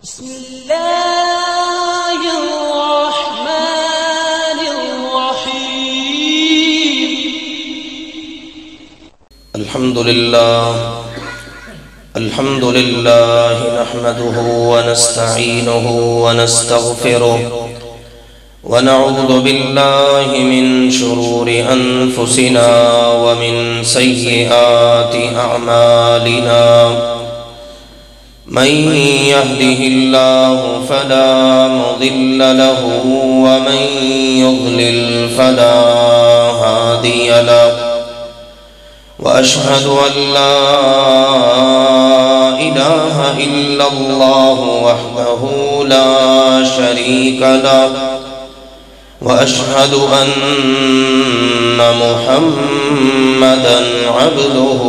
بسم الله الرحمن الرحيم. الحمد لله نحمده ونستعينه ونستغفره ونعوذ بالله من شرور أنفسنا ومن سيئات أعمالنا. من يهده الله فلا مضل له ومن يضلل فلا هادي له. وأشهد أن لا إله إلا الله وحده لا شريك له. وأشهد أن محمدًا عبده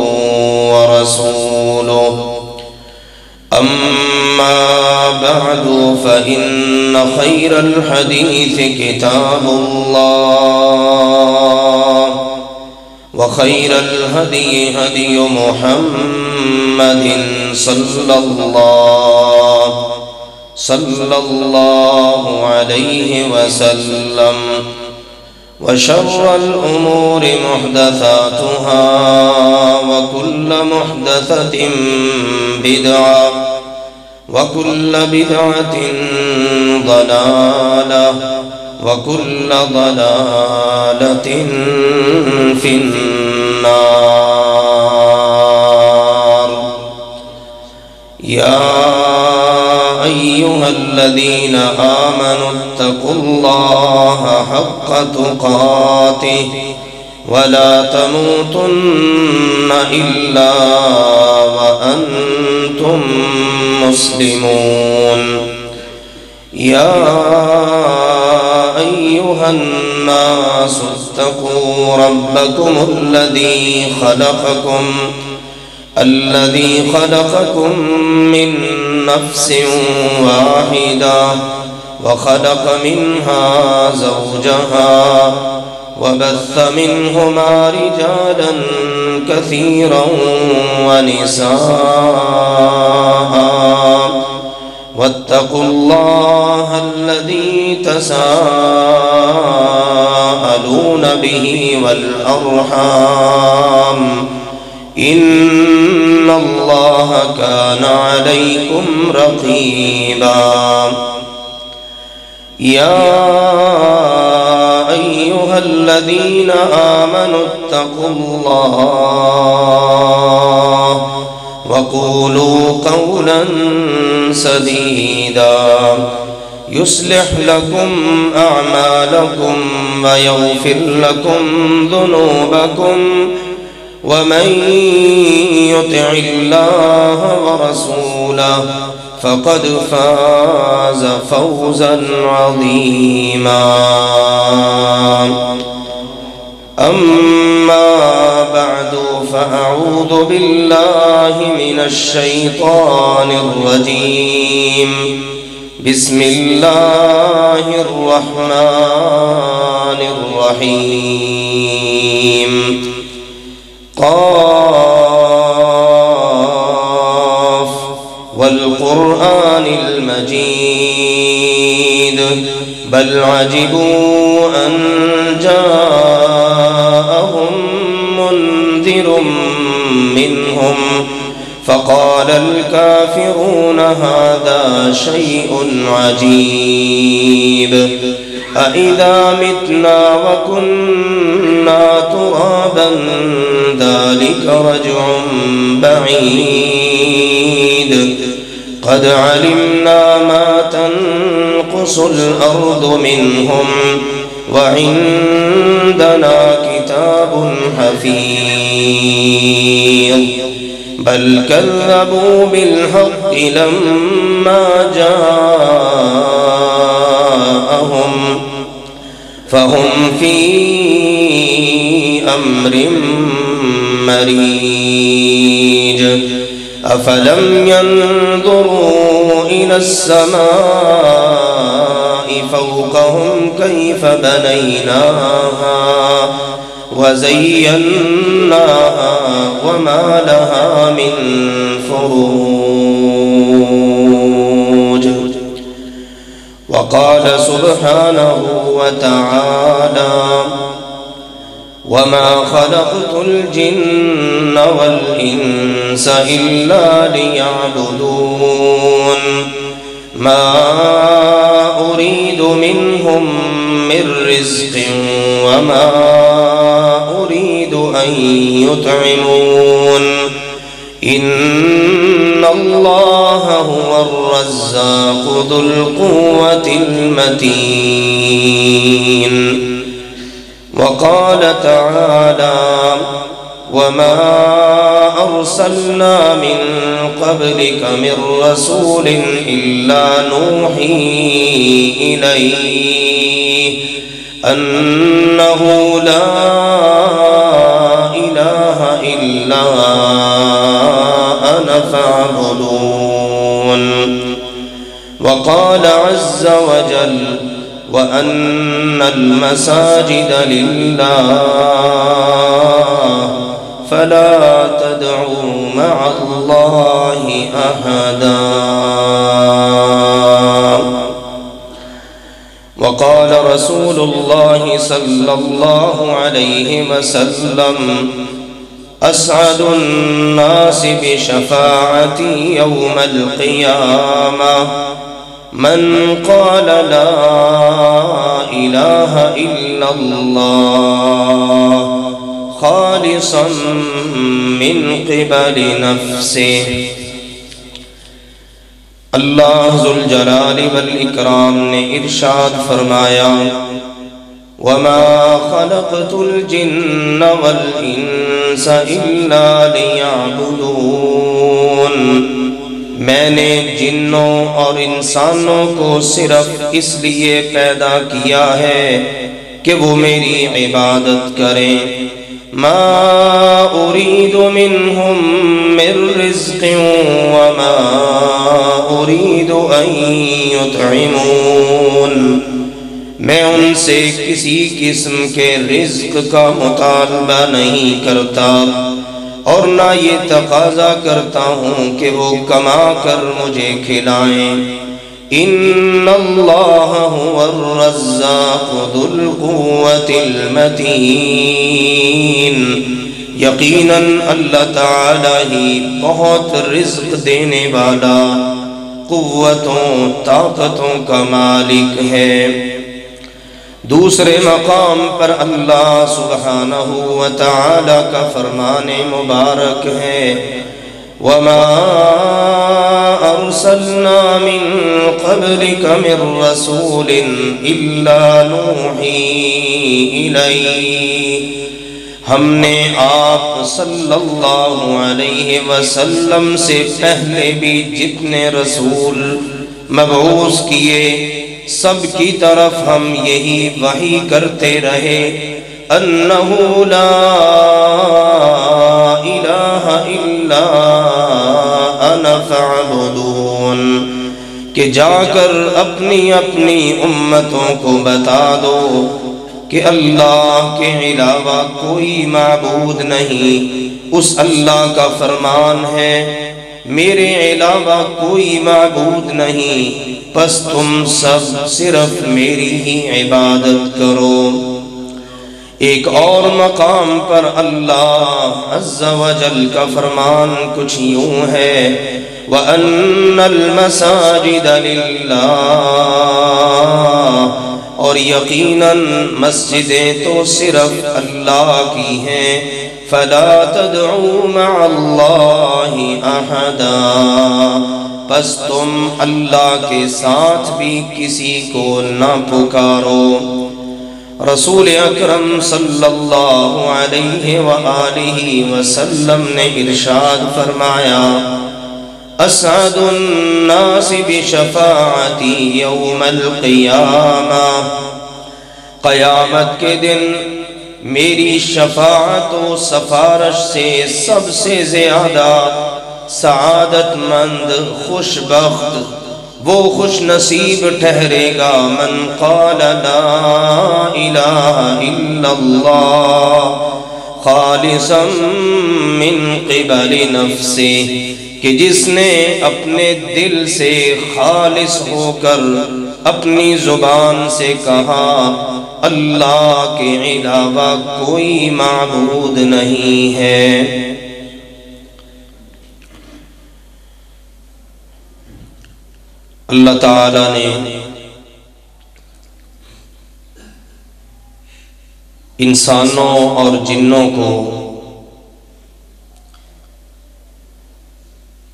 ورسوله. أما بعد فإن خير الحديث كتاب الله وخير الهدي هدي محمد صلى الله عليه وسلم. وشر الأمور محدثاتها وكل محدثة بدعة وكل بدعة ضلالة وكل ضلالة في النار. يا أيها الذين آمنوا اتقوا الله حق تقاته ولا تموتن إلا وأنتم مسلمون. يا أيها الناس اتقوا ربكم الذي خلقكم من نفس واحدة وخلق منها زوجها وبث منهما رجالا كثيرا ونساء. واتقوا الله الذي تساءلون به والأرحام إن الله كان عليكم رقيبا. يا أيها الذين آمنوا اتقوا الله وقولوا قولا سديدا يصلح لكم أعمالكم ويغفر لكم ذنوبكم. ومن يطع الله ورسوله فقد فاز فوزا عظيما. أما بعد فأعوذ بالله من الشيطان الرجيم. بسم الله الرحمن الرحيم. قاف والقرآن المجيد بل عجبوا أن جاءهم منذر منهم فقال الكافرون هذا شيء عجيب. أإذا متنا وكنا ترابا ذلك رجع بعيد. قد علمنا ما تنقص الأرض منهم وعندنا كتاب حفيظ. بل كذبوا بالحق لما جاءهم فهم في أمر مريج. أفلم ينظروا إلى السماء فوقهم كيف بنيناها وزيناها وما لها من فروج. وقال سبحانه وتعالى وما خلقت الجن والإنس إلا ليعبدون ما أريد منهم من رزق وما أريد أن يطعمون إن الله هو الرزاق ذو القوة المتين. وقال تعالى وما أرسلنا من قبلك من رسول إلا نوحي إليه أنه لا إله إلا أنا فاعبدون. وقال عز وجل وأن المساجد لله فلا تدعوا مع الله أحدا. وقال رسول الله صلى الله عليه وسلم أسعد الناس بشفاعتي يوم القيامة من قال لا إله إلا الله خالصا من قبل نفسه. اللہ ذوالجلال والاکرام نے ارشاد فرمایا وما خلقت الجن والانس الا ليعبدون، میں نے جنوں اور انسانوں کو صرف اس لیے پیدا کیا ہے کہ وہ میری عبادت کریں. ما اريد منهم من رزق وما اريد ان يطعمون، میں ان سے کسی قسم کے رزق کا مطالبہ نہیں کرتا اور نہ یہ تقاضا کرتا ہوں کہ وہ کما کر مجھے کھلائیں. ان اللہ هو الرزاق ذو القوة المتین، یقیناً اللہ تعالی ہی بہت رزق دینے والا، قوتوں طاقتوں کا مالک ہے. دوسرے مقام پر اللہ سبحانہ وتعالی کا فرمان مبارک ہے وَمَا أَرْسَلْنَا مِن قَبْلِكَ مِن رَّسُولٍ إِلَّا نُوحِي إِلَيْهِ، ہم نے آپ صلی اللہ علیہ وسلم سے پہلے بھی جتنے رسول مبعوث کیے سب کی طرف ہم یہی وحی کرتے رہے انہ لا الہ الا انا فاعبدون، کہ جا کر اپنی اپنی امتوں کو بتا دو کہ اللہ کے علاوہ کوئی معبود نہیں. اس اللہ کا فرمان ہے میرے علاوہ کوئی معبود نہیں، پس تم سب صرف میری ہی عبادت کرو. ایک اور مقام پر اللہ عز و جل کا فرمان کچھ یوں ہے وَأَنَّ الْمَسَاجِدَ لِلَّهِ، اور یقیناً مسجدیں تو صرف اللہ کی ہیں. فَلَا تَدْعُوا مَعَ اللَّهِ أَحَدًا، پس تم اللہ کے ساتھ بھی کسی کو نہ پکارو. رسول اکرم صلی اللہ علیہ وآلہ وسلم نے ارشاد فرمایا اسعد الناس بشفاعتی یوم القیامہ، قیامت کے دن میری شفاعت و سفارش سے سب سے زیادہ سعادت مند خوش بخت وہ خوش نصیب ٹھہرے گا من قال لا الہ الا اللہ خالصا من قبل نفسه، کہ جس نے اپنے دل سے خالص ہو کر اپنی زبان سے کہا اللہ کے علاوہ کوئی معبود نہیں ہے۔ اللہ تعالی نے انسانوں اور جنوں کو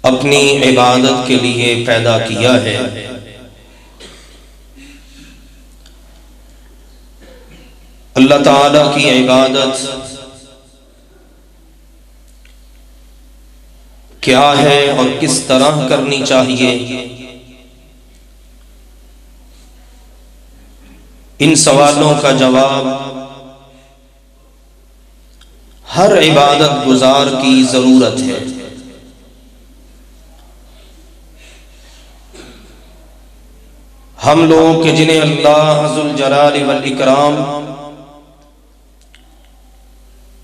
اپنی عبادت کے لیے پیدا کیا ہے۔ اللہ تعالی کی عبادت کیا ہے اور کس طرح کرنی چاہیے، ان سوالوں کا جواب ہر عبادت گزار کی ضرورت ہے۔ ہم لوگ کہ جنہیں اللہ ذوالجلال والاکرام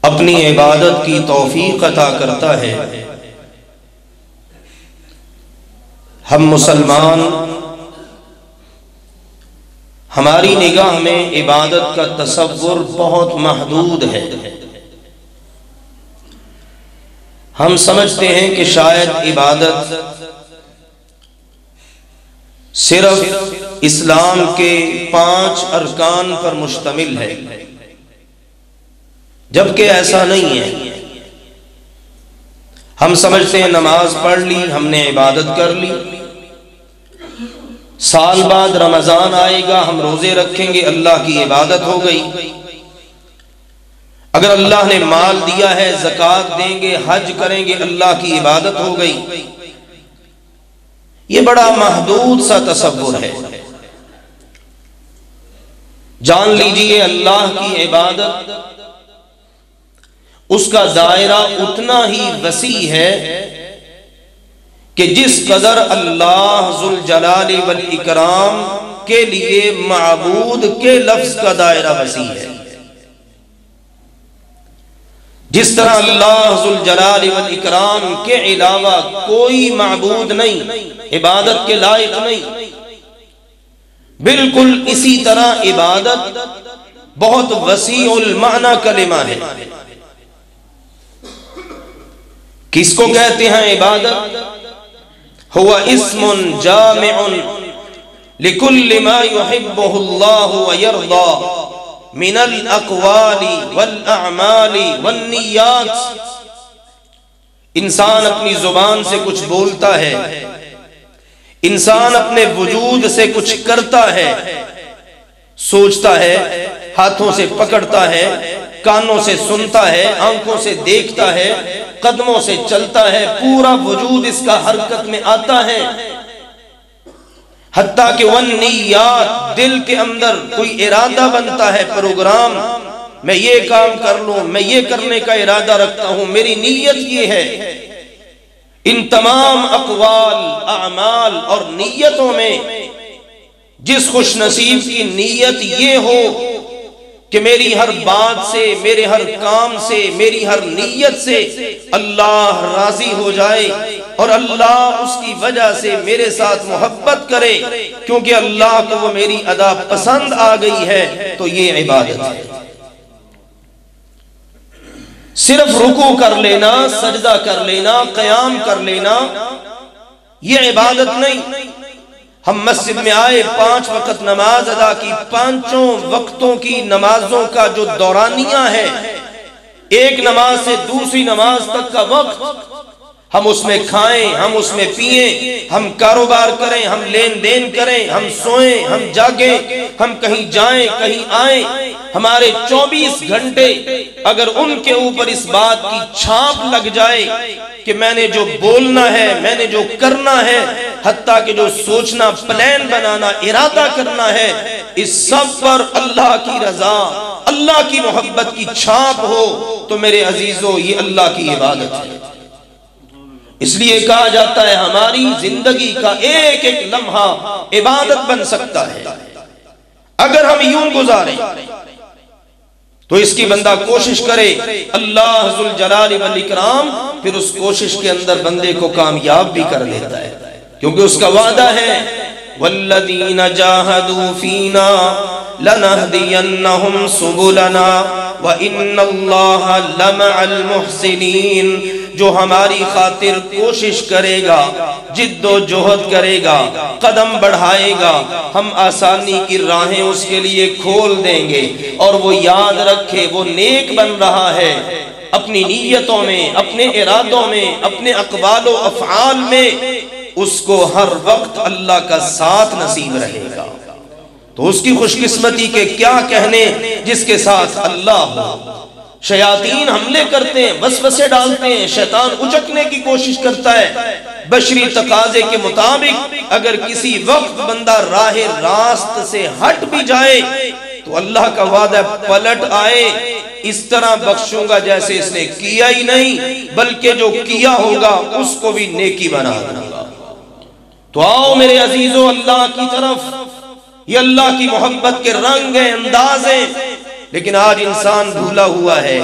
اپنی عبادت کی توفیق عطا کرتا ہے، ہم مسلمان، ہماری نگاہ میں عبادت کا تصور بہت محدود ہے۔ ہم سمجھتے ہیں کہ شاید عبادت صرف اسلام کے 5 ارکان پر مشتمل ہے، جبکہ ایسا نہیں ہے۔ ہم سمجھتے ہیں نماز پڑھ لی، ہم نے عبادت کر لی، سال بعد رمضان آئے گا، ہم روزے رکھیں گے، اللہ کی عبادت ہو گئی۔ اگر اللہ نے مال دیا ہے زکوٰۃ دیں گے، حج کریں گے، اللہ کی عبادت ہو گئی۔ یہ بڑا محدود سا تصور ہے۔ جان لیجئے اللہ کی عبادت، اس کا دائرہ اتنا ہی وسیع ہے کہ جس قدر اللہ ذوالجلال والاکرام کے لیے معبود کے لفظ کا دائرہ وسیع ہے۔ جس طرح اللہ ذوالجلال والاکرام کے علاوہ کوئی معبود نہیں، عبادت کے لائق نہیں، بالکل اسی طرح عبادت بہت وسیع المعنی کلمہ ہے۔ کس کو کہتے ہیں عبادت؟ ہوا اسم جامع لکل ما یحبہ اللہ ویرضا من الاقوال والاعمال والنیات۔ انسان اپنی زبان سے کچھ بولتا ہے، انسان اپنے وجود سے کچھ کرتا ہے، سوچتا ہے، ہاتھوں سے پکڑتا ہے، کانوں سے سنتا ہے، آنکھوں سے دیکھتا ہے، قدموں سے چلتا ہے، پورا وجود اس کا حرکت میں آتا ہے، حتیٰ کہ والنیات، دل کے اندر کوئی ارادہ بنتا ہے، پروگرام، میں یہ کام کر لوں، میں یہ کرنے کا ارادہ رکھتا ہوں، میری نیت یہ ہے۔ ان تمام اقوال، اعمال اور نیتوں میں جس خوش نصیب کی نیت یہ ہو کہ میری ہر بات سے، میرے ہر کام سے، میری ہر نیت سے اللہ راضی ہو جائے اور اللہ اس کی وجہ سے میرے ساتھ محبت کرے کیونکہ اللہ کو وہ میری ادا پسند آ گئی ہے، تو یہ عبادت ہے۔ صرف رکوع کر لینا، سجدہ کر لینا، قیام کر لینا یہ عبادت نہیں۔ ہم مسجد میں آئے، 5 وقت نماز ادا کی، 5 وقتوں کی نمازوں کا جو دورانیہ ہے، ایک نماز سے دوسری نماز تک کا وقت، ہم اس میں کھائیں، ہم اس میں پئیں، ہم کاروبار کریں، ہم لین دین کریں، ہم سوئیں، ہم جاگیں، ہم کہیں جائیں، کہیں آئیں، ہمارے 24 گھنٹے اگر ان کے اوپر اس بات کی چھاپ لگ جائے کہ میں نے جو بولنا ہے، میں نے جو کرنا ہے، حتیٰ کہ جو سوچنا، پلان بنانا، ارادہ کرنا ہے، اس سب پر اللہ کی رضا، اللہ کی محبت کی چھاپ ہو تو میرے عزیزو یہ اللہ کی عبادت ہے۔ اس لیے کہا جاتا ہے ہماری زندگی کا ایک ایک لمحہ عبادت بن سکتا ہے اگر ہم یوں گزاریں۔ تو اس کی بندہ کوشش کرے، اللہ ذوالجلال والاکرام پھر اس کوشش کے اندر بندے کو کامیاب بھی کر لیتا ہے، کیونکہ اس کا وعدہ ہے والذین جاہدوا فینا لنہدینہم سبلنا وَإِنَّ اللَّهَ لَمَعَ الْمُحْسِنِينَ، جو ہماری خاطر کوشش کرے گا، جد و جہد کرے گا، قدم بڑھائے گا، ہم آسانی کی راہیں اس کے لیے کھول دیں گے، اور وہ یاد رکھے وہ نیک بن رہا ہے، اپنی نیتوں میں، اپنے ارادوں میں، اپنے اقوال و افعال میں اس کو ہر وقت اللہ کا ساتھ نصیب رہے گا۔ تو اس کی خوش قسمتی کے کیا کہنے جس کے ساتھ اللہ ہو۔ شیاطین حملے کرتے ہیں، وسوسے ڈالتے ہیں، شیطان اچکنے کی کوشش کرتا ہے، بشری تقاضے کے مطابق اگر کسی وقت بندہ راہ راست سے ہٹ بھی جائے تو اللہ کا وعدہ پلٹ آئے، اس طرح بخشوں گا جیسے اس نے کیا ہی نہیں، بلکہ جو کیا ہوگا اس کو بھی نیکی بنا دوں گا۔ تو آؤ میرے عزیزو اللہ کی طرف، یہ اللہ کی محبت کے رنگ ہیں، انداز ہیں، لیکن آج انسان بھولا ہوا ہے،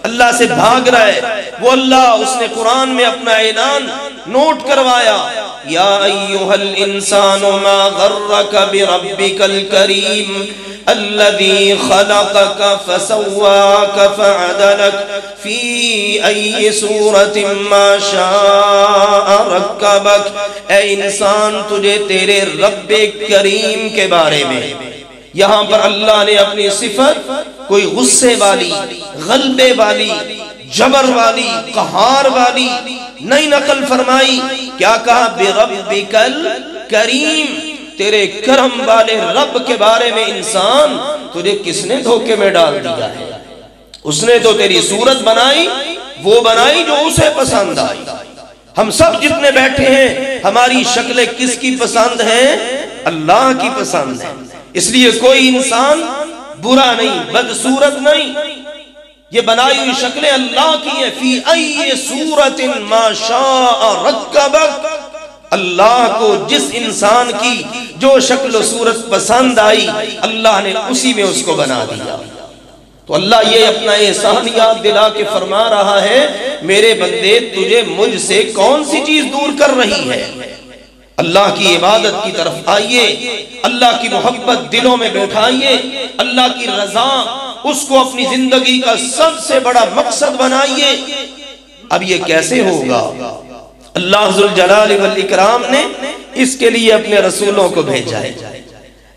اللہ سے بھاگ رہا ہے۔ وہ اللہ، اس نے قرآن میں اپنا اعلان نوٹ کروایا، یا ایھا الانسان ما غرک بربک الکریم الذی خلقک فسواک فعدلک فی ای صورت ما شاء رکبک۔ اے انسان، تجھے تیرے رب کریم کے بارے میں، یہاں پر اللہ نے اپنی صفت کوئی غصے والی، غلبے والی، جبر والی، قہار والی نہیں نقل فرمائی۔ کیا کہا؟ بربک الکریم، تیرے کرم والے رب کے بارے میں انسان تجھے کس نے دھوکے میں ڈال دیا ہے؟ اس نے تو تیری صورت بنائی، وہ بنائی جو اسے پسند آئی۔ ہم سب جتنے بیٹھے ہیں، ہماری شکلیں کس کی پسند ہیں؟ اللہ کی پسند ہے۔ اس لیے کوئی انسان برا نہیں، بدصورت نہیں، یہ بنائی ہوئی شکلیں اللہ کی ہیں۔ فی ای صورت ما شاء رکبک، اللہ کو جس انسان کی جو شکل و صورت پسند آئی اللہ نے اسی میں اس کو بنا دیا۔ تو اللہ یہ اپنا احسان یاد دلا کے فرما رہا ہے، میرے بندے تجھے مجھ سے کون سی چیز دور کر رہی ہے؟ اللہ کی عبادت کی طرف آئیے، اللہ کی محبت دلوں میں بیٹھائیے، اللہ کی رضا اس کو اپنی زندگی کا سب سے بڑا مقصد بنائیے۔ اب یہ کیسے ہوگا؟ اللہ ذوالجلال والاکرام نے اس کے لیے اپنے رسولوں کو بھیجا ہے،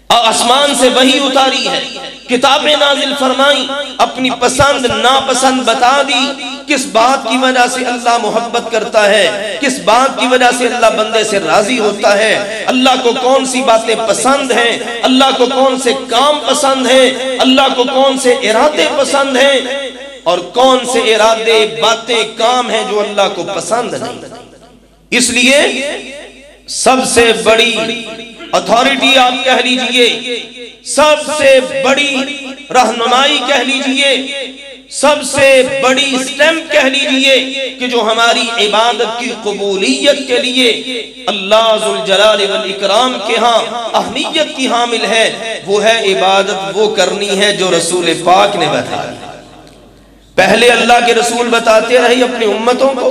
آسمان سے وحی اتاری ہے، کتابیں نازل فرمائیں، اپنی پسند ناپسند بتا دی، کس بات کی وجہ سے اللہ محبت کرتا ہے، کس بات کی وجہ سے اللہ بندے سے راضی ہوتا ہے، اللہ کو کون سی باتیں پسند ہیں، اللہ کو کون سے کام پسند ہیں، اللہ کو کون سے ارادے پسند ہیں، اور کون سے ارادے باتیں کام ہیں جو اللہ کو پسند نہیں۔ اس لیے سب سے بڑی اتھارٹی آپ کہہ لیجئے، سب سے بڑی رہنمائی کہہ لیجئے، سب سے بڑی اسٹیمپ کہہ لیجئے کہ جو ہماری عبادت کی قبولیت کے لیے اللہ ذوالجلال والاکرام کے ہاں اہمیت کی حامل ہے، وہ ہے عبادت وہ کرنی ہے جو رسول پاک نے بتائی۔ پہلے اللہ کے رسول بتاتے رہے اپنی امتوں کو،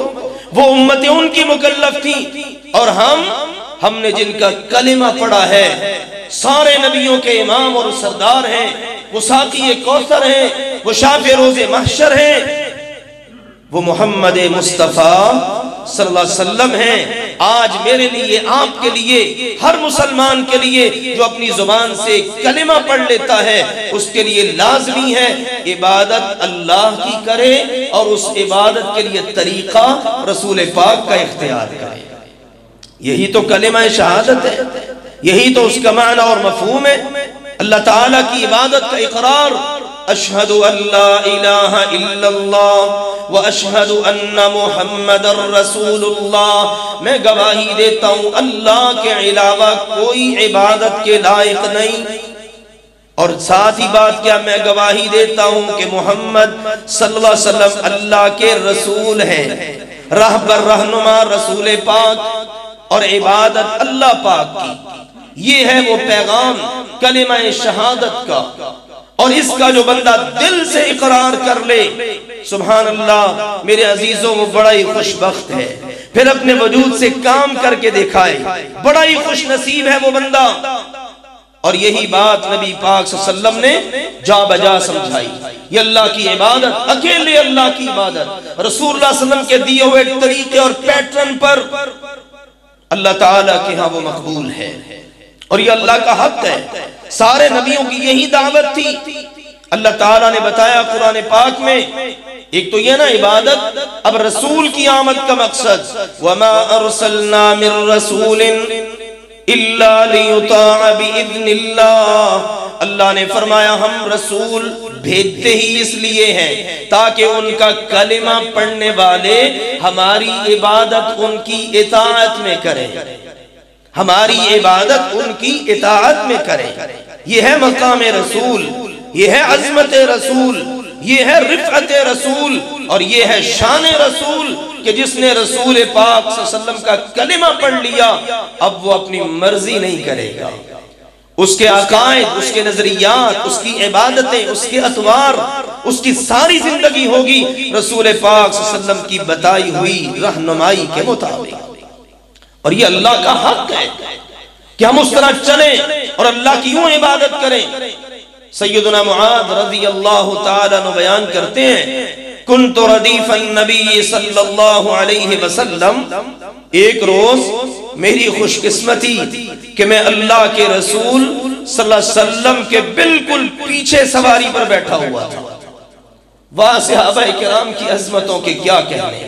وہ امتیں ان کی مکلف تھیں، اور ہم نے جن کا کلمہ پڑھا ہے، سارے نبیوں کے امام اور سردار ہیں، وہ ساقی کوثر ہیں، وہ شافع روز محشر ہیں، وہ محمد مصطفیٰ صلی اللہ علیہ وسلم ہیں۔ آج میرے لیے، آپ کے لیے، ہر مسلمان کے لیے جو اپنی زبان سے کلمہ پڑھ لیتا ہے اس کے لیے لازمی ہے عبادت اللہ کی کرے، اور اس عبادت کے لیے طریقہ رسول پاک کا اختیار کرے۔ یہی تو کلمہ شہادت ہے، یہی تو اس کا معنی اور مفہوم ہے۔ اللہ تعالیٰ کی عبادت کا اقرار، اشہد ان لا الہ الا اللہ واشہد ان محمد رسول اللہ، میں گواہی دیتا ہوں اللہ کے علاوہ کوئی عبادت کے لائق نہیں، اور ساتھ ہی بات کیا، میں گواہی دیتا ہوں کہ محمد صلی اللہ علیہ وسلم اللہ کے رسول ہیں، رہبر رہنما رسول پاک، اور عبادت اللہ پاک کی۔ یہ ہے وہ پیغام کلمہ شہادت کا، اور اس کا جو بندہ دل سے اقرار کر لے سبحان اللہ میرے عزیزوں وہ بڑا ہی خوش بخت ہے، پھر اپنے وجود سے کام کر کے دکھائے، بڑا ہی خوش نصیب ہے وہ بندہ۔ اور یہی بات نبی پاک صلی اللہ علیہ وسلم نے جا بجا سمجھائی، یہ اللہ کی عبادت، اکیلے اللہ کی عبادت، رسول اللہ صلی اللہ علیہ وسلم کے دیے ہوئے طریقے اور پیٹرن پر اللہ تعالیٰ کے ہاں وہ مقبول ہے، اور یہ اللہ کا حق ہے۔ سارے نبیوں کی یہی دعوت تھی۔ اللہ تعالیٰ نے بتایا قرآن پاک میں، ایک تو یہ نا عبادت، اب رسول کی آمد کا مقصد وَمَا أَرْسَلْنَا مِن رَسُولٍ إِلَّا لِيُطَاعَ بِإِذْنِ اللَّهِ، اللہ نے فرمایا ہم رسول بھیجتے ہی اس لیے ہیں تاکہ ان کا کلمہ پڑھنے والے ہماری عبادت ان کی اطاعت میں کریں، ہماری عبادت ان کی اطاعت میں کریں۔ یہ ہے مقام رسول، یہ ہے عظمت رسول، یہ ہے رفعت رسول، اور یہ ہے شان رسول کہ جس نے رسول پاک صلی اللہ علیہ وسلم کا کلمہ پڑھ لیا اب وہ اپنی مرضی نہیں کرے گا، اس کے عقائد، اس کے نظریات، اس کی عبادتیں، اس کے اطوار، اس کی ساری زندگی ہوگی رسول پاک صلی اللہ علیہ وسلم کی بتائی ہوئی رہنمائی کے مطابق۔ اور یہ اللہ کا حق ہے کہ ہم اس طرح چلیں اور اللہ کی یوں عبادت کریں۔ سیدنا معاذ رضی اللہ تعالیٰ عنہ بیان کرتے ہیں، کنت ردیف النبی صلی اللہ علیہ وسلم، ایک روز میری خوش قسمتی کہ میں اللہ کے رسول صلی اللہ علیہ وسلم کے بالکل پیچھے سواری پر بیٹھا ہوا تھا۔ واہ صحابہ کرام کی عظمتوں کے کیا کہنے،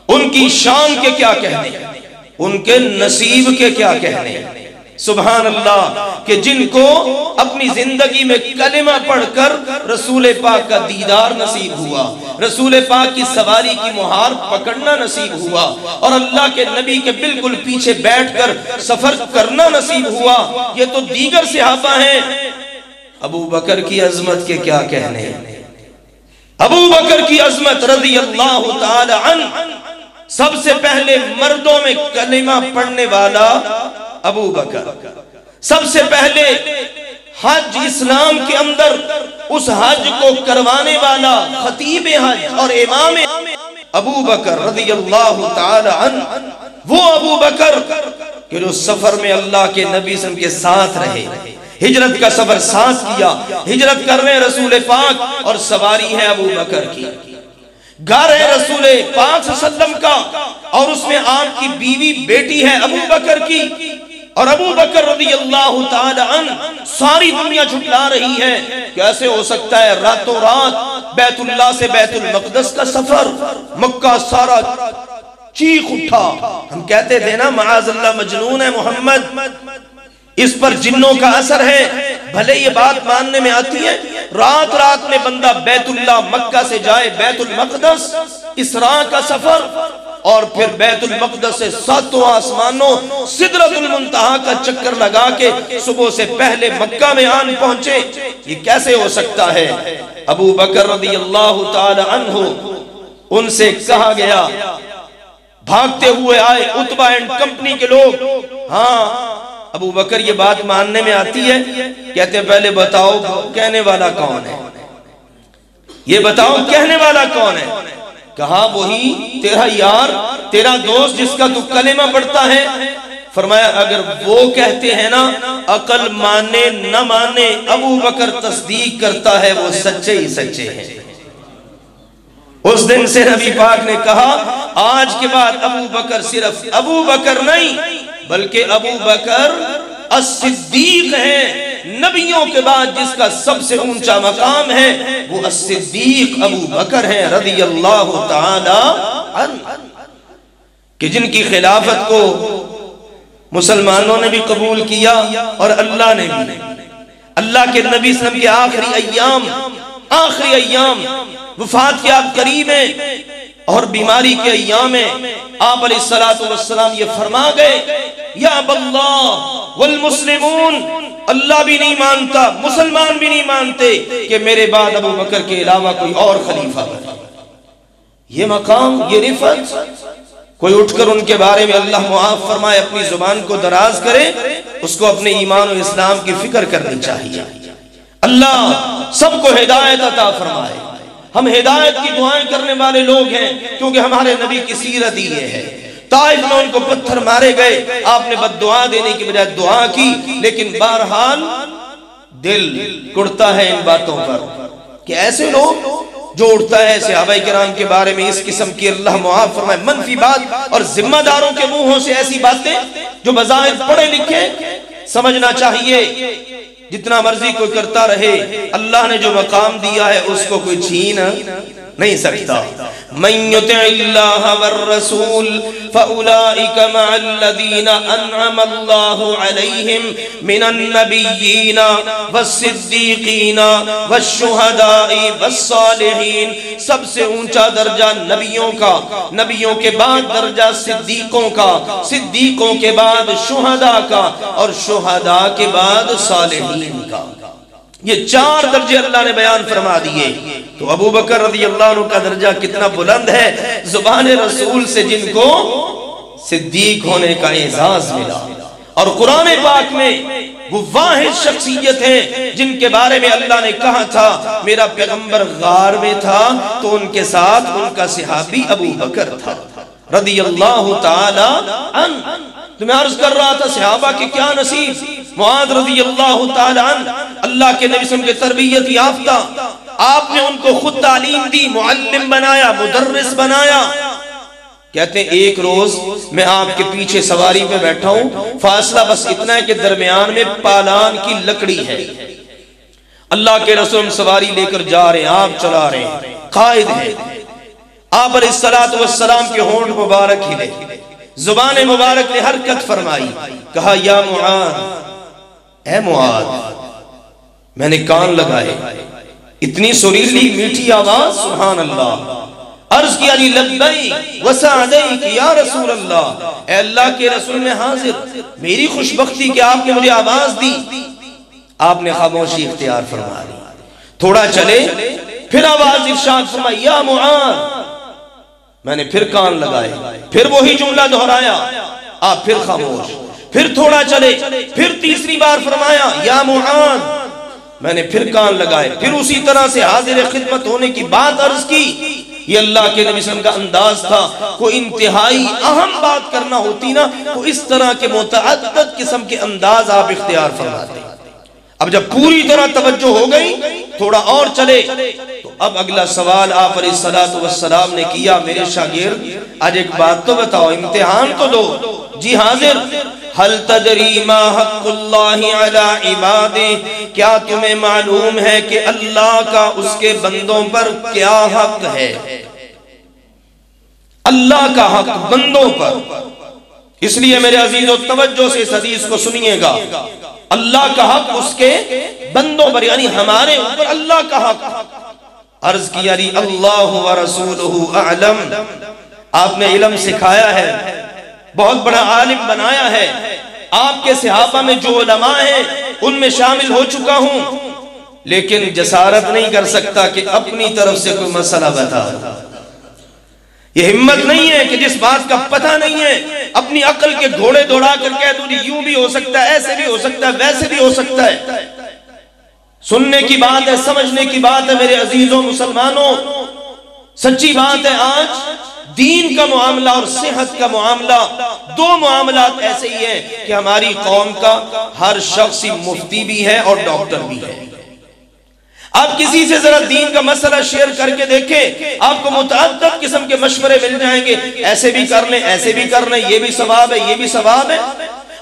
ان کی شان کے کیا کہنے، ان کے نصیب کے کیا کہنے، سبحان اللہ، کہ جن کو اپنی زندگی میں کلمہ پڑھ کر رسول پاک کا دیدار نصیب ہوا، رسول پاک کی سواری کی مہار پکڑنا نصیب ہوا، اور اللہ کے نبی کے بالکل پیچھے بیٹھ کر سفر کرنا نصیب ہوا۔ یہ تو دیگر صحابہ ہیں، ابو بکر کی عظمت کے کیا کہنے، ابو بکر کی عظمت رضی اللہ تعالی عنہ، سب سے پہلے مردوں میں کلمہ پڑھنے والا ابو بکر، سب سے پہلے حج اسلام کے اندر اس حج کو کروانے والا خطیب حج اور امام ابو بکر رضی اللہ تعالی عنہ، وہ ابو بکر کہ جو سفر میں اللہ کے نبی صلی اللہ علیہ وسلم کے ساتھ رہے، ہجرت کا سفر ساتھ کیا، ہجرت کر رہے رسول پاک اور سواری ہے ابو بکر کی، گھر ہے رسول پاک صلی اللہ علیہ وسلم کا اور اس میں آپ کی بیوی بیٹی ہے ابو بکر کی، اور ابو بکر رضی اللہ تعالی عنہ ساری دنیا جھٹلا رہی ہے، کیسے ہو سکتا ہے راتوں رات بیت اللہ سے بیت المقدس کا سفر، مکہ سارا چیخ اٹھا، ہم کہتے تھے نا معاذ اللہ مجنون ہے محمد، اس پر جنوں کا اثر ہے، بھلے یہ بات ماننے میں آتی ہے، رات رات میں بندہ بیت اللہ مکہ سے جائے بیت المقدس، اسراء کا سفر، اور پھر بیت المقدس سے ساتوں آسمانوں سدرۃ المنتہا کا چکر لگا کے صبح سے پہلے مکہ میں آن پہنچے، یہ کیسے ہو سکتا ہے؟ ابو بکر رضی اللہ تعالی عنہ، ان سے کہا گیا، بھاگتے ہوئے آئے عتبہ اینڈ کمپنی کے لوگ، ہاں ابو بکر یہ بات ماننے میں آتی ہے، کہتے ہیں پہلے بتاؤ کہنے والا کون ہے، یہ بتاؤ کہنے والا کون ہے؟ کہا وہی تیرا یار، تیرا دوست جس کا تو کلمہ پڑھتا ہے۔ فرمایا اگر وہ کہتے ہیں نا عقل مانے نہ مانے ابو بکر تصدیق کرتا ہے، وہ سچے ہی سچے ہیں۔ اس دن سے نبی پاک نے کہا آج کے بعد ابو بکر صرف ابو بکر نہیں بلکہ ابو بکر الصدیق ہے، نبیوں کے بعد جس کا سب سے اونچا مقام ہے وہ الصدیق ابو بکر ہے رضی اللہ تعالی عنہ، کہ جن کی خلافت کو مسلمانوں نے بھی قبول کیا اور اللہ نے بھی۔ اللہ کے نبی صلی اللہ علیہ وسلم کے آخری ایام وفات کے آپ قریب ہیں اور بیماری کے ایام ہیں، آپ علیہ السلام یہ فرما گئے یا اب اللہ والمسلمون، اللہ بھی نہیں مانتا، مسلمان بھی نہیں مانتے کہ میرے بعد ابو بکر کے علاوہ کوئی اور خلیفہ بنے۔ یہ مقام، یہ رفعت، کوئی اٹھ کر ان کے بارے میں اللہ معاف فرمائے اپنی زبان کو دراز کرے، اس کو اپنے ایمان و اسلام کی فکر کرنی چاہیے۔ اللہ سب کو ہدایت عطا فرمائے، ہم ہدایت کی دعائیں کرنے والے لوگ ہیں کیونکہ ہمارے نبی کی سیرت ہی یہ ہے۔ طائف میں ان کو پتھر مارے گئے، آپ نے بد دعا دینے کی بجائے دعا کی، لیکن بہرحال دل کڑتا ہے ان باتوں پر کہ ایسے لوگ جو اٹھتا ہے صحابہ کرام کے بارے میں اس قسم کی اللہ معاف فرمائے منفی بات، اور ذمہ داروں کے منہوں سے ایسی باتیں جو بظاہر پڑھے لکھے، سمجھنا چاہیے جتنا مرضی کوئی کرتا رہے، اللہ نے جو مقام دیا ہے اس کو کوئی چھین نہیں سکتا۔ من یطع اللہ والرسول فاولئک مع الذین انعم اللہ علیہم من النبیین والصدیقین والشہداء والصالحین۔ سب سے اونچا درجہ نبیوں کا، نبیوں کے بعد درجہ صدیقوں کا، صدیقوں کے بعد شہداء کا، اور شہداء کے بعد صالحین کا۔ یہ 4 درجے اللہ نے بیان فرما دیے۔ تو ابو بکر رضی اللہ عنہ کا درجہ کتنا بلند ہے، زبان رسول سے جن کو صدیق ہونے کا اعزاز ملا، اور قرآن پاک میں وہ واحد شخصیت ہیں جن کے بارے میں اللہ نے کہا تھا میرا پیغمبر غار میں تھا تو ان کے ساتھ ان کا صحابی ابو بکر تھا رضی اللہ تعالی عنہ۔ تو میں عرض کر رہا تھا صحابہ کے کیا نصیب، معاذ رضی اللہ تعالی عنہ اللہ کے نبی صلی اللہ علیہ وسلم کے تربیت یافتہ، آپ نے ان کو خود تعلیم دی، معلم بنایا، مدرس بنایا۔ کہتے ہیں ایک روز میں آپ کے پیچھے سواری پہ بیٹھا ہوں، فاصلہ بس اتنا ہے کہ درمیان میں پالان کی لکڑی ہے، اللہ کے رسول سواری لے کر جا رہے ہیں، آپ چلا رہے ہیں، قائد ہیں، آپ علیہ السلام کے ہونٹ مبارک ہلے، زبان مبارک نے حرکت فرمائی، کہا یا معاذ، اے معاذ، میں نے کان لگائے، اتنی سریلی میٹھی آواز، سبحان اللہ، عرض کیا لی لبیک وسعدیک یا رسول اللہ، اے اللہ کے رسول میں حاضر، میری خوش بختی کہ آپ نے مجھے آواز دی۔ آپ نے خاموشی اختیار فرما لی، تھوڑا چلے پھر آواز ارشاد فرمائی یا معاذ، میں نے پھر کان لگائے، پھر وہی جملہ دہرایا، آپ پھر خاموش، پھر تھوڑا چلے پھر تیسری بار فرمایا یا معاذ، میں نے پھر کان لگائے، پھر اسی طرح سے حاضر خدمت ہونے کی بات عرض کی۔ یہ اللہ کے نبی صلی اللہ علیہ وسلم کا انداز تھا، کوئی انتہائی اہم بات کرنا ہوتی نا تو اس طرح کے متعدد قسم کے انداز آپ اختیار فرماتے۔ اب جب پوری طرح توجہ ہو گئی تھوڑا اور چلے تو اب اگلا سوال آپ علیہ السلام نے کیا، میرے شاگرد آج ایک بات تو بتاؤ، امتحان تو دو۔ جی حاضر، حل تدری ما حق اللہ علی عبادہ، کیا تمہیں معلوم ہے کہ اللہ کا اس کے بندوں پر کیا حق ہے؟ اللہ کا حق بندوں پر، اس لیے میرے عزیزو توجہ سے اس حدیث کو سنیے گا، اللہ کا حق اس کے بندوں پر، یعنی ہمارے اوپر اللہ کا حق۔ عرض کیا لی اللہ ورسولہ اعلم، آپ نے علم سکھایا ہے، بہت بڑا عالم بنایا ہے، آپ کے صحابہ میں جو علماء ہیں ان میں شامل ہو چکا ہوں، لیکن جسارت نہیں کر سکتا کہ اپنی طرف سے کوئی مسئلہ بتا۔ یہ ہمت نہیں ہے کہ جس بات کا پتہ نہیں ہے اپنی عقل کے گھوڑے دوڑا کر کہہ دوں یوں بھی ہو سکتا ہے، ایسے بھی ہو سکتا ہے، ویسے بھی ہو سکتا ہے۔ سننے کی بات ہے، سمجھنے کی بات ہے میرے عزیزوں مسلمانوں، سچی بات ہے آج دین کا معاملہ اور صحت کا معاملہ، دو معاملات ایسے ہی ہیں کہ ہماری قوم کا ہر شخص مفتی بھی ہے اور ڈاکٹر بھی ہے۔ آپ کسی سے ذرا دین کا مسئلہ شیئر کر کے دیکھیں، آپ کو متعدد قسم کے مشورے مل جائیں گے، ایسے بھی کر لیں، ایسے بھی کر لیں، یہ بھی ثواب ہے، یہ بھی ثواب ہے۔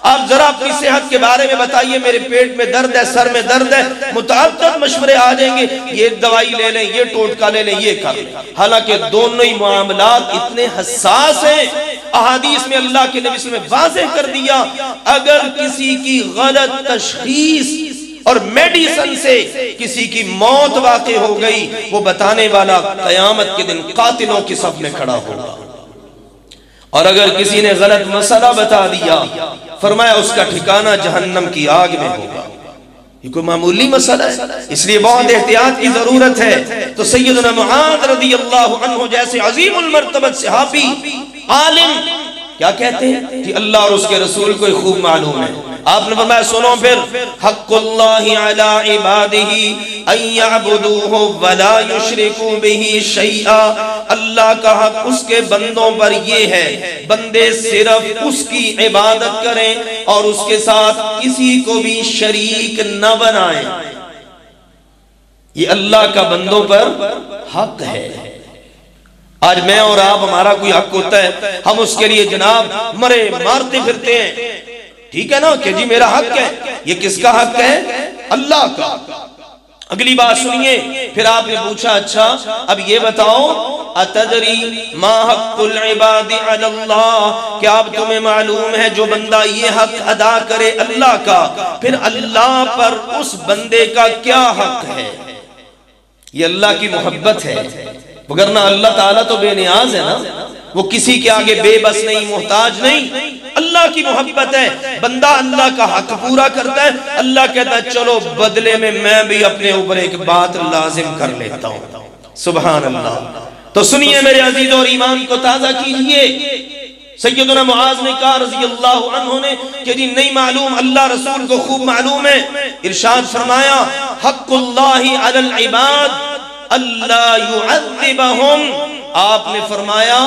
آپ ذرا اپنی صحت کے بارے میں بتائیے، میرے پیٹ میں درد ہے، سر میں درد ہے، متعدد مشورے آ جائیں گے، یہ دوائی لے لیں، یہ ٹوٹکا لے لیں، یہ کر لیں۔ حالانکہ دونوں ہی معاملات اتنے حساس ہیں، احادیث میں اللہ کے نبی صلی اللہ علیہ وسلم نے واضح کر دیا، اگر کسی کی غلط تشخیص اور میڈیسن سے کسی کی موت واقع ہو گئی، وہ بتانے والا قیامت کے دن قاتلوں کی صف میں کھڑا ہوگا، اور اگر کسی نے غلط مسئلہ بتا دیا فرمایا اس کا ٹھکانہ جہنم کی آگ میں ہوگا۔ یہ کوئی معمولی مسئلہ ہے، اس لیے بہت احتیاط کی ضرورت ہے۔ تو سیدنا معاذ رضی اللہ عنہ جیسے عظیم المرتبت صحابی عالم کیا کہتے ہیں کہ اللہ اور اس کے رسول کو خوب معلوم ہے، آپ نے فرمایا سنو پھر، حق اللہ علی عبادہ ان یعبدوہ ولا یشرکوا بہ شیئا، اللہ کا حق اس کے بندوں پر یہ ہے بندے صرف اس کی عبادت کریں اور اس کے ساتھ کسی کو بھی شریک نہ بنائیں۔ یہ اللہ کا بندوں پر حق ہے۔ آج میں اور آپ، ہمارا کوئی حق ہوتا ہے، ہم اس کے لیے جناب مرے مارتے پھرتے ہیں، ٹھیک ہے نا کہ جی میرا حق ہے۔ یہ کس کا حق ہے؟ اللہ کا۔ اگلی بات سنیے، پھر آپ نے پوچھا اچھا اب یہ بتاؤ اتدری ما حق العباد علی اللہ، کیا اب تمہیں معلوم ہے جو بندہ یہ حق ادا کرے اللہ کا، پھر اللہ پر اس بندے کا کیا حق ہے؟ یہ اللہ کی محبت ہے، وگرنہ اللہ تعالیٰ تو بے نیاز ہے نا، وہ کسی کے آگے بے بس نہیں، محتاج نہیں۔ اللہ کی محبت ہے، بندہ اللہ کا حق پورا کرتا ہے، اللہ کہتا ہے چلو بدلے میں بھی اپنے اوپر ایک بات لازم کر لیتا ہوں۔ سبحان اللہ۔ تو سنیے میرے عزیز اور ایمان کو تازہ کیجئے۔ سیدنا معاذ نے کہا رضی اللہ عنہ نے کہ جی نہیں معلوم، اللہ رسول کو خوب معلوم ہے۔ ارشاد فرمایا حق اللہ علی العباد اللہ یعذبہم، آپ نے فرمایا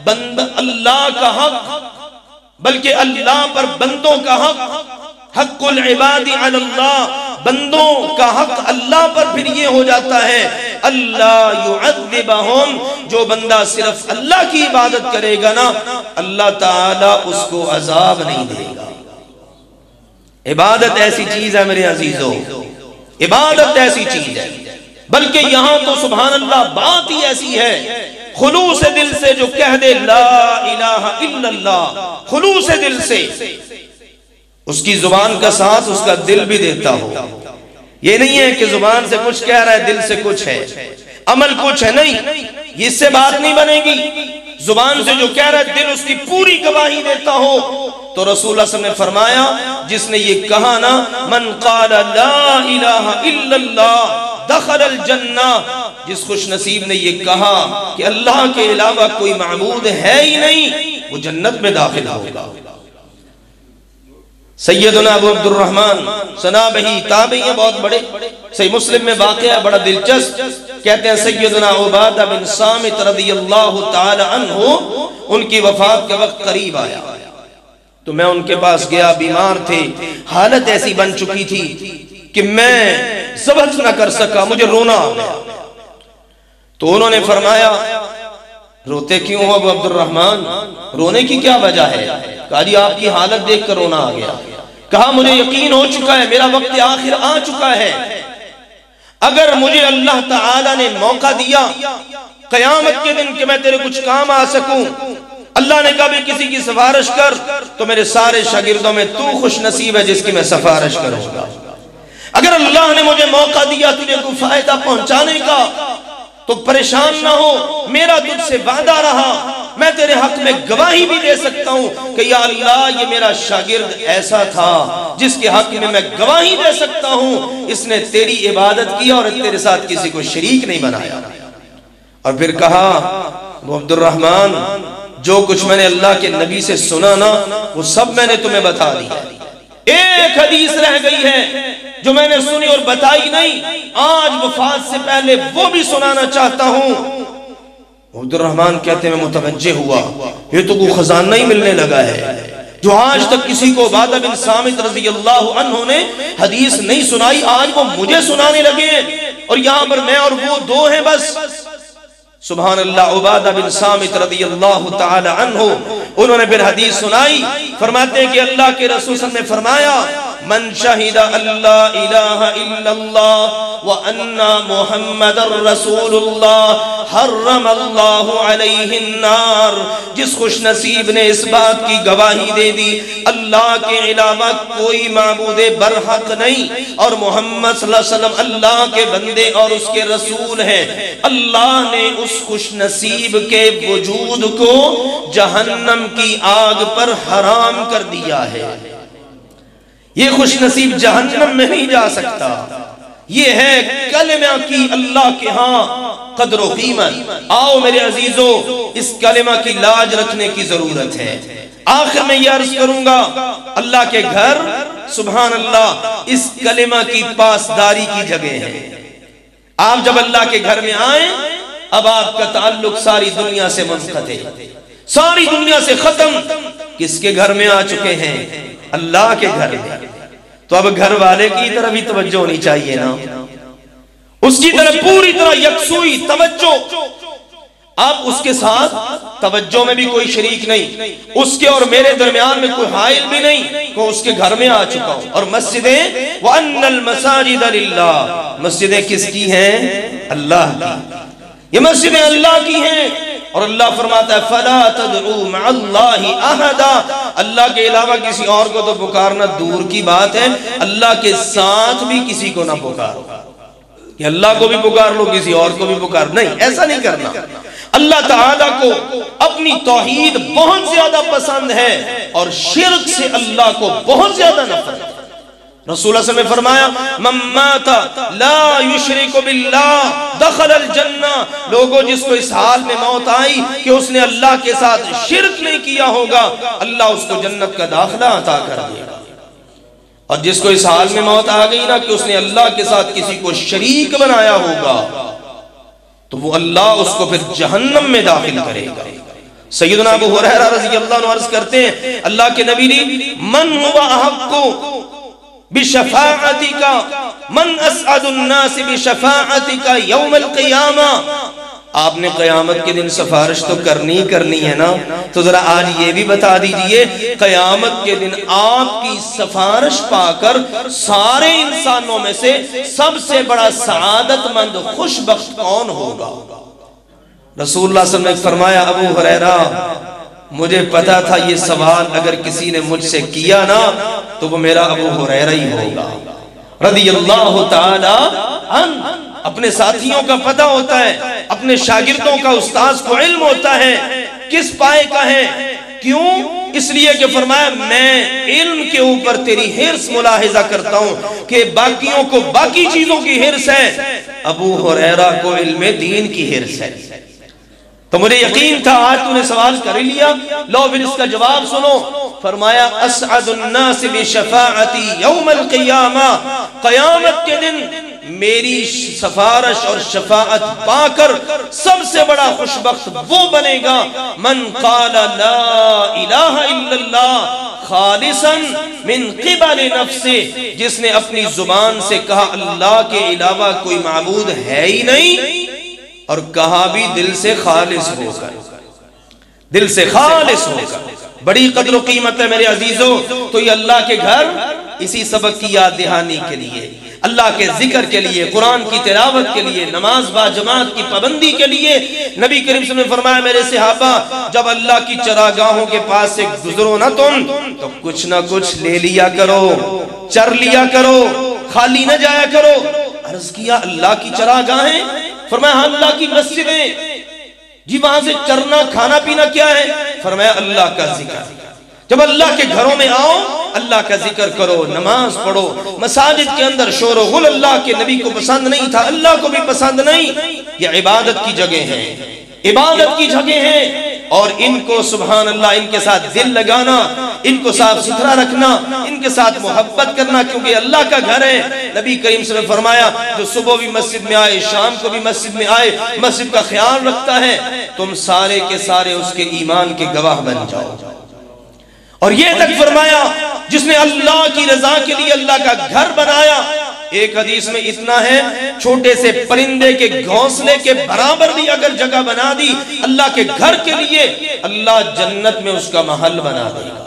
اللہ کا حق، بلکہ اللہ پر بندوں کا حق، حق العباد علی اللہ، بندوں کا حق اللہ پر پھر یہ ہو جاتا ہے اللہ یعذبہم، جو بندہ صرف اللہ کی عبادت کرے گا نا اللہ تعالیٰ اس کو عذاب نہیں دے گا۔ عبادت ایسی چیز ہے میرے عزیزو، عبادت ایسی چیز ہے، بلکہ یہاں تو سبحان اللہ بات ہی ایسی ہے، خلوص دل سے جو کہہ دے لا الہ الا اللہ، خلوص دل سے، اس کی زبان کا ساتھ اس کا دل بھی دیتا ہو۔ یہ نہیں ہے کہ زبان سے کچھ کہہ رہا ہے دل سے کچھ ہے، عمل کچھ ہے، نہیں، اس سے بات نہیں بنے گی۔ زبان سے جو کہہ رہا ہے دل اس کی پوری گواہی دیتا ہو۔ تو رسول اللہ صلی اللہ علیہ وسلم نے فرمایا جس نے یہ کہا نا من قال لا الہ الا اللہ دخل الجنہ، جس خوش نصیب نے یہ کہا کہ اللہ کے علاوہ کوئی معبود ہے ہی نہیں، وہ جنت میں داخل ہوگا۔ سیدنا ابو عبد الرحمن صنابہی تابعی ہیں بہت بڑے، صحیح مسلم میں واقعہ ہے بڑا دلچسپ، کہتے ہیں سیدنا عبادہ بن صامت رضی اللہ تعالی عنہ ان کی وفات کا وقت قریب آیا تو میں ان کے پاس گیا، بیمار تھے، حالت ایسی بن چکی تھی کہ میں ضبط نہ کر سکا، مجھے رونا آ گیا۔ تو انہوں نے فرمایا روتے کیوں ہو ابو عبد الرحمن، رونے کی کیا وجہ ہے؟ کہا جی آپ کی حالت دیکھ کر رونا آ گیا۔ کہا مجھے یقین ہو چکا ہے میرا وقت آخر آ چکا ہے، اگر مجھے اللہ تعالیٰ نے موقع دیا قیامت کے دن کہ میں تیرے کچھ کام آ سکوں، اللہ نے کہا بھی کسی کی سفارش کر، تو میرے سارے شاگردوں میں تو خوش نصیب ہے جس کی میں سفارش کروں گا۔ اگر اللہ نے مجھے موقع دیا تجھے کوئی فائدہ پہنچانے کا تو پریشان نہ ہو، میرا تجھ سے وعدہ رہا، میں تیرے حق میں گواہی بھی دے سکتا ہوں کہ یا اللہ یہ میرا شاگرد ایسا تھا جس کے حق میں گواہی دے سکتا ہوں، اس نے تیری عبادت کی اور تیرے ساتھ کسی کو شریک نہیں بنایا۔ اور پھر کہا ابو عبد الرحمن جو کچھ میں نے اللہ کے نبی سے سنا نا وہ سب میں نے تمہیں بتا دیا، ایک حدیث رہ گئی ہے جو میں نے سنی اور بتائی نہیں، آج وفات سے پہلے وہ بھی سنانا چاہتا ہوں۔ عبد الرحمن کہتے ہیں میں متوجہ ہوا یہ تو کوئی خزانہ ہی ملنے لگا ہے جو آج تک کسی کو عبادہ بن صامت رضی اللہ عنہ نے حدیث نہیں سنائی، آج وہ مجھے سنانے لگے ہیں، اور یہاں پر میں اور وہ دو ہیں بس۔ سبحان اللہ، عبادہ بن صامت رضی اللہ تعالی عنہ انہوں نے پھر حدیث سنائی، فرماتے ہیں کہ اللہ کے رسول صلی اللہ علیہ وسلم نے فرمایا من شہد اللہ الہ الا اللہ وان محمد رسول اللہ حرم اللہ علیہ النار، جس خوش نصیب نے اس بات کی گواہی دے دی اللہ کے علاوہ کوئی معبود برحق نہیں اور محمد صلی اللہ علیہ وسلم اللہ کے بندے اور اس کے رسول ہیں، اللہ نے اس خوش نصیب کے وجود کو جہنم کی آگ پر حرام کر دیا ہے۔ یہ خوش نصیب جہنم میں نہیں جا سکتا، یہ ہے کلمہ کی اللہ کے ہاں قدر و قیمت۔ آؤ میرے عزیزو اس کلمہ کی لاج رکھنے کی ضرورت ہے۔ آخر میں یہ عرض کروں گا اللہ کے گھر سبحان اللہ اس کلمہ کی پاسداری کی جگہ ہے۔ آپ جب اللہ کے گھر میں آئیں اب آپ کا تعلق ساری دنیا سے منقطع، ساری دنیا سے ختم۔ کس کے گھر میں آ چکے ہیں؟ اللہ کے گھر میں۔ تو اب گھر والے کی طرف بھی توجہ ہونی چاہیے نا، اس کی طرف پوری طرح یکسوئی توجہ۔ اب اس کے ساتھ توجہ میں بھی کوئی شریک نہیں، اس کے اور میرے درمیان میں کوئی حائل بھی نہیں کہ اس کے گھر میں آ چکا ہوں۔ اور مسجدیں وَأَنَّ الْمَسَاجِدَ لِلَّهِ، مسجدیں کس کی ہیں؟ اللہ کی۔ یہ مسجدیں اللہ کی ہیں، اور اللہ فرماتا ہے فَلَا تَدْعُوا مَعَ اللَّهِ أَحَدًا، اللہ کے علاوہ کسی اور کو تو پکارنا دور کی بات ہے، اللہ کے ساتھ بھی کسی کو نہ پکارو کہ اللہ کو بھی پکار لو کسی اور کو بھی پکار، نہیں، ایسا نہیں کرنا۔ اللہ تعالیٰ کو اپنی توحید بہت زیادہ پسند ہے اور شرک سے اللہ کو بہت زیادہ نفرت ہے۔ رسول اللہ صلی اللہ علیہ وسلم نے فرمایا من مات لا یشرک باللہ دخل الجنہ، لوگوں جس کو اس حال میں موت آئی کہ اس نے اللہ کے ساتھ شرک نہیں کیا ہوگا اللہ اس کو جنت کا داخلہ عطا کر دے گا، اور جس کو اس حال میں موت آ گئی نا کہ اس نے اللہ کے ساتھ کسی کو شریک بنایا ہوگا تو وہ اللہ اس کو پھر جہنم میں داخل کرے گا۔ سیدنا ابوہریرہ رضی اللہ عنہ عرض کرتے ہیں اللہ کے نبی نے من هو احق بشفاعتک من اسعد الناس بشفاعتک یوم القیامہ، آپ نے قیامت کے دن سفارش تو کرنی ہے نا، تو ذرا آج یہ بھی بتا دیجئے قیامت کے دن آپ کی سفارش پا کر سارے انسانوں میں سے سب سے بڑا سعادت مند خوش بخت کون ہوگا؟ رسول اللہ صلی اللہ علیہ وسلم نے فرمایا ابوہریرہ مجھے پتا تھا یہ سوال اگر کسی نے مجھ سے کیا نا تو وہ میرا ابوہریرہ ہی ہوگا رضی اللہ تعالی عنہ۔ اپنے ساتھیوں کا پتہ ہوتا ہے، اپنے شاگردوں کا استاذ کو علم ہوتا ہے کس پائے کا ہے، کیوں؟ اس لیے کہ فرمایا میں علم کے اوپر تیری حرص ملاحظہ کرتا ہوں کہ باقیوں کو باقی چیزوں کی حرص ہے، ابوہریرہ کو علم دین کی حرص ہے۔ تو مجھے یقین تھا آج تو نے سوال کر لیا، لو پھر اس کا جواب سنو۔ فرمایا اسعد الناس بشفاعتی یوم القیامہ، قیامت کے دن میری سفارش اور شفاعت پا کر سب سے بڑا خوشبخت وہ بنے گا من قال لا الہ الا اللہ خالصا من قبل نفسه، جس نے اپنی زبان سے کہا اللہ کے علاوہ کوئی معبود ہے ہی نہیں، اور کہا بھی دل سے خالص ہو کر، دل سے خالص ہو کر۔ بڑی قدر و قیمت ہے میرے عزیزوں۔ تو یہ اللہ کے گھر اسی سبق کی یاد دہانی کے لیے، اللہ کے ذکر کے لیے، قرآن کی تلاوت کے لیے، نماز با جماعت کی پابندی کے لیے۔ نبی کریم صلی اللہ علیہ وسلم نے فرمایا میرے صحابہ جب اللہ کی چراگاہوں کے پاس سے گزرو نا تم تو کچھ نہ کچھ لے لیا کرو، چر لیا کرو، خالی نہ جایا کرو۔ عرض کیا اللہ کی چراگاہیں؟ فرمایا ہاں اللہ کی مسجدیں۔ جی وہاں سے چرنا کھانا پینا کیا ہے؟ فرمایا اللہ کا ذکر۔ جب اللہ کے گھروں میں آؤ اللہ کا ذکر کرو، نماز پڑھو۔ مساجد کے اندر شور و غل اللہ کے نبی کو پسند نہیں تھا، اللہ کو بھی پسند نہیں۔ یہ عبادت کی جگہ ہیں، عبادت کی جگہ ہیں، اور ان کو سبحان اللہ ان کے ساتھ دل لگانا، ان کو صاف ستھرا رکھنا، ان کے ساتھ محبت کرنا، کیونکہ اللہ کا گھر ہے۔ نبی کریم صلی اللہ علیہ وسلم نے فرمایا جو صبح بھی مسجد میں آئے شام کو بھی مسجد میں آئے مسجد کا خیال رکھتا ہے تم سارے کے سارے اس کے ایمان کے گواہ بن جاؤ۔ اور یہ تک فرمایا جس نے اللہ کی رضا کے لیے اللہ کا گھر بنایا، ایک حدیث میں اتنا ہے چھوٹے سے پرندے کے گھونسلے کے برابر بھی اگر جگہ بنا دی اللہ کے گھر کے لیے اللہ جنت میں اس کا محل بنا دے گا۔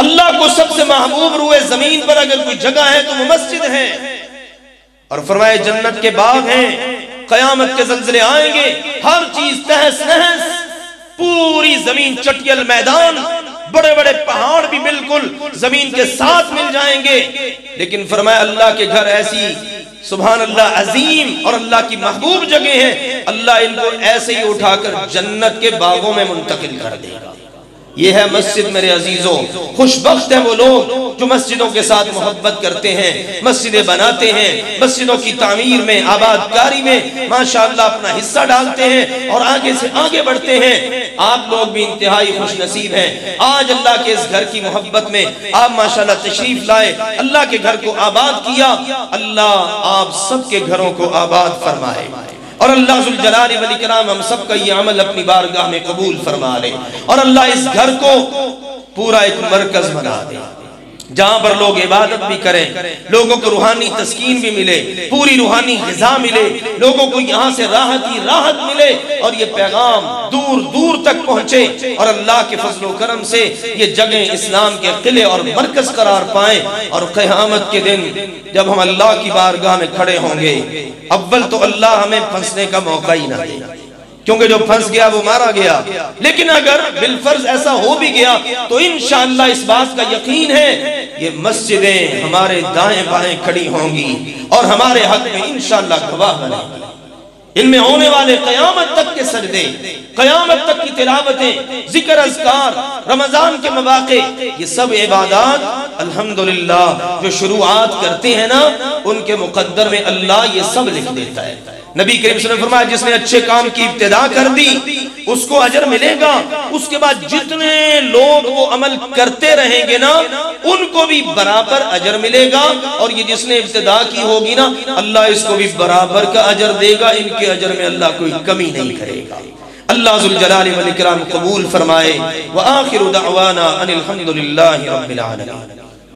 اللہ کو سب سے محبوب روئے زمین پر اگر کوئی جگہ ہے تو وہ مسجد ہے۔ اور فرمائے جنت کے باغ ہیں، قیامت کے زلزلے آئیں گے، ہر چیز تہس نہس، پوری زمین چٹیل میدان، بڑے بڑے پہاڑ بھی بالکل زمین کے ساتھ مل جائیں گے، لیکن فرمایا اللہ کے گھر ایسی سبحان اللہ عظیم اور اللہ کی محبوب جگہ ہیں، اللہ ان کو ایسے ہی اٹھا کر جنت کے باغوں میں منتقل کر دے گا۔ یہ ہے مسجد میرے عزیزوں. خوش بخت ہیں وہ لوگ جو مسجدوں کے ساتھ محبت کرتے ہیں، مسجدیں بناتے ہیں، مسجدوں کی تعمیر میں، آباد کاری میں ماشاءاللہ اپنا حصہ ڈالتے ہیں اور آگے سے آگے بڑھتے ہیں. آپ لوگ بھی انتہائی خوش نصیب ہیں. آج اللہ کے اس گھر کی محبت میں آپ ماشاءاللہ تشریف لائے، اللہ کے گھر کو آباد کیا. اللہ آپ سب کے گھروں کو آباد فرمائے اور اللہ ذوالجلال والاکرام ہم سب کا یہ عمل اپنی بارگاہ میں قبول فرما لے اور اللہ اس گھر کو پورا ایک مرکز بنا دے جہاں پر لوگ عبادت بھی کریں، لوگوں کو روحانی تسکین بھی ملے، پوری روحانی غذا ملے، لوگوں کو یہاں سے راحت ہی راحت ملے اور یہ پیغام دور دور تک پہنچے اور اللہ کے فضل و کرم سے یہ جگہیں اسلام کے قلعے اور مرکز قرار پائیں. اور قیامت کے دن جب ہم اللہ کی بارگاہ میں کھڑے ہوں گے، اول تو اللہ ہمیں پھنسنے کا موقع ہی نہ دے، کیونکہ جو پھنس گیا وہ مارا گیا. لیکن اگر بالفرض ایسا ہو بھی گیا تو انشاءاللہ اس بات کا یقین ہے یہ مسجدیں ہمارے دائیں بائیں کھڑی ہوں گی اور ہمارے حق میں انشاءاللہ گواہ بنیں گی. ان میں ہونے والے قیامت تک کے سجدے، قیامت تک کی تلاوتیں، ذکر اذکار، رمضان کے مواقع، یہ سب عبادات الحمدللہ جو شروعات کرتے ہیں نا ان کے مقدر میں اللہ یہ سب لکھ دیتا ہے. نبی کریم صلی اللہ علیہ وسلم نے فرمایا جس نے اچھے کام کی ابتدا کر دی اس کو اجر ملے گا، اس کے بعد جتنے لوگ وہ عمل کرتے رہیں گے نا ان کو بھی برابر اجر ملے گا، اور یہ جس نے ابتدا کی ہوگی نا اللہ اس کو بھی برابر کا اجر دے گا، ان کے اجر میں اللہ کوئی کمی نہیں کرے گا. اللہ ذوالجلال والاکرام قبول فرمائے. وآخر دعوانا ان الحمدللہ رب العالمین.